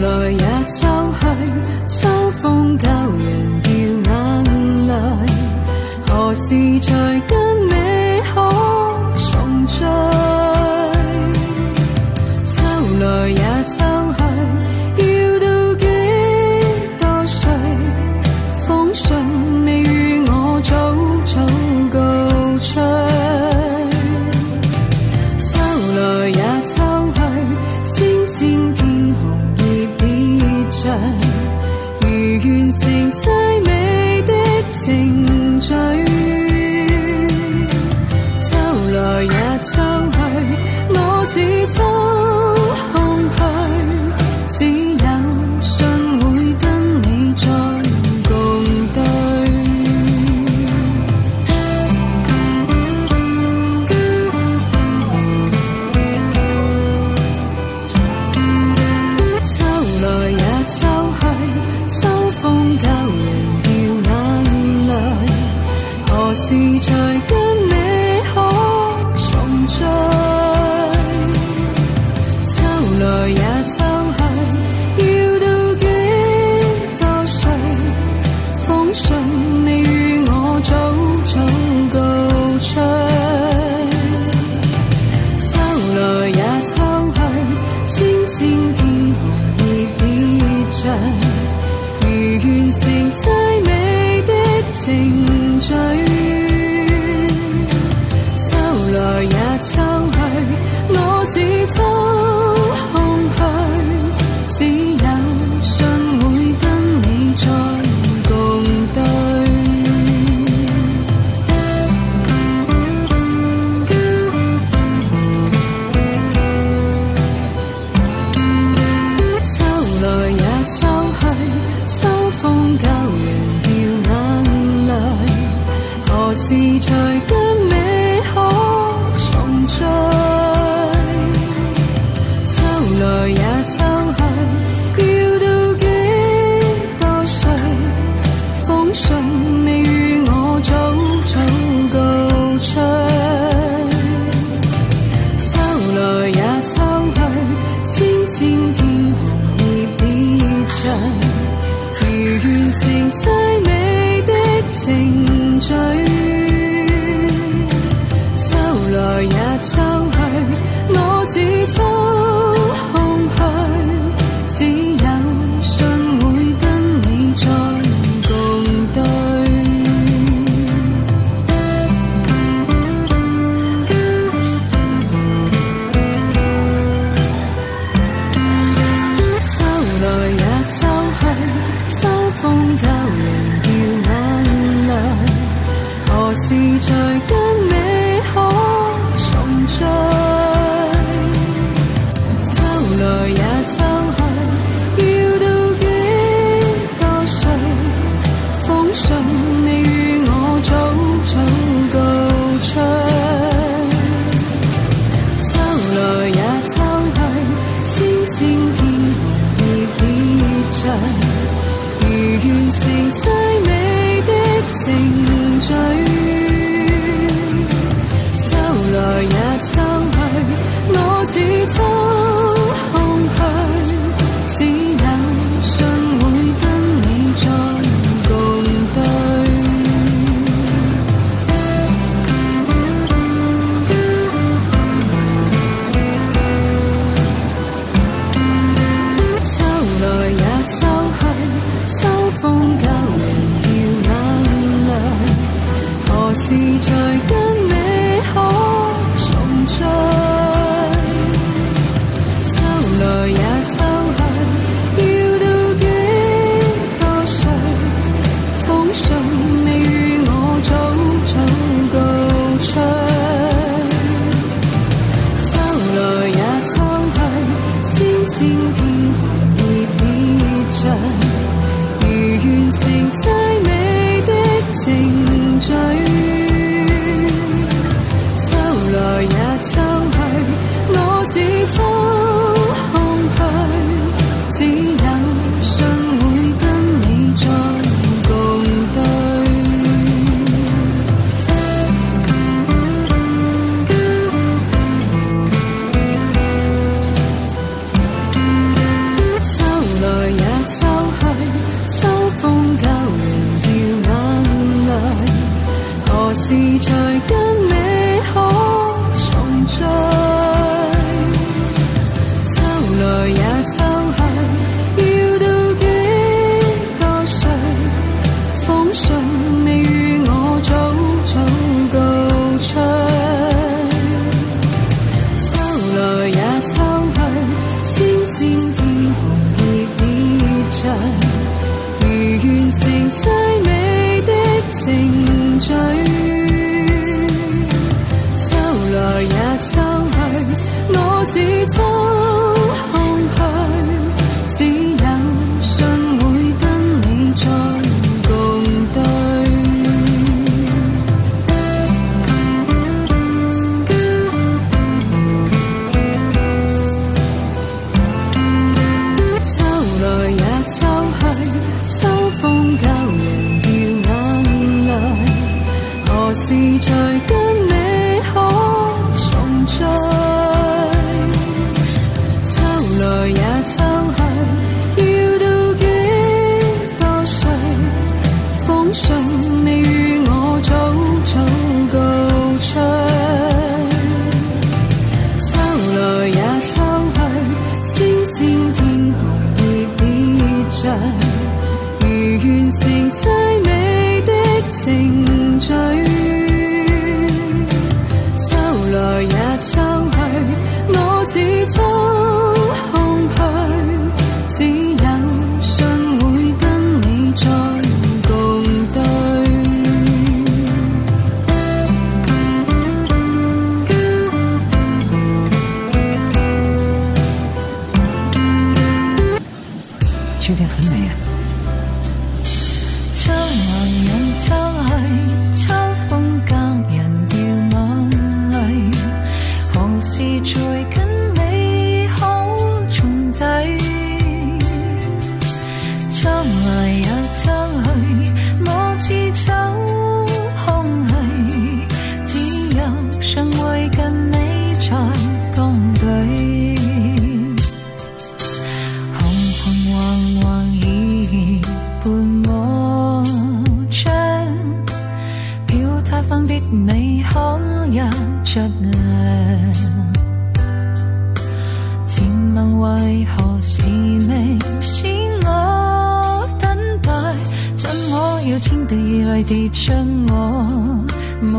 來也秋去，秋風教人掉眼淚，何時才跟你可重聚？秋來也秋去，要到幾多歲？風信你與我早早告吹。秋來也秋去，千千片紅葉跌着，如完成凄美的程序。秋來也秋去，我似秋空虛，只有信會跟你再共對。秋來也秋去，秋風教人掉眼淚，何時才跟你可重聚？秋來也秋去，要到幾多歲？風信你與我早早告吹。秋來也秋去，千千片紅葉跌着，如完成凄美的程序。秋來也秋去，我似秋空虛，只有信會跟你再共對。秋來也秋去，秋風教人掉眼淚，何時才跟你可重聚？秋來也秋去，要到幾多歲？風信你與我早早告吹。秋來也秋去，千千片紅葉跌着，如完成凄美的程序。秋來也秋去，我似秋空虛，只有信會跟你再共對。秋來也秋去，秋風教人掉眼淚，何時才跟你可重聚？秋來也秋去，要到幾多歲？風信你與我早早告吹。秋來也秋去，千千片紅葉跌着，如完成凄美的程序。秋來也秋去，我似秋空虛，只有信會跟你再共對。秋來也秋去，秋風教人掉眼淚，何時才跟你可重聚？秋來也秋去，要到幾多歲？風信你與我早早告吹。秋來也秋去，千千片紅葉跌着，如完成凄美的程序。秋來也秋去，我似秋空虛，只有信會跟你再共對。秋只有信會跟你再共對。秋來也秋去，秋風教人掉眼淚，何時再跟你可重聚？秋來也秋去，要到幾多歲？風信你與我早早告吹。秋來也秋去，千千天空已別着，如完成凄美的程序。秋來也秋去，我只抽空虛，只有信會跟你再共對。秋天很美啊。秋來又秋去，秋風教人掉眼淚，何時再跟你可重濟？秋來又秋去，我只抽空虛，只有尚未跟你再共對。紅紅黃黃已伴我唱，飄他方的你可有着涼？前問為何是你是我等待，怎可要天地以來跌進我夢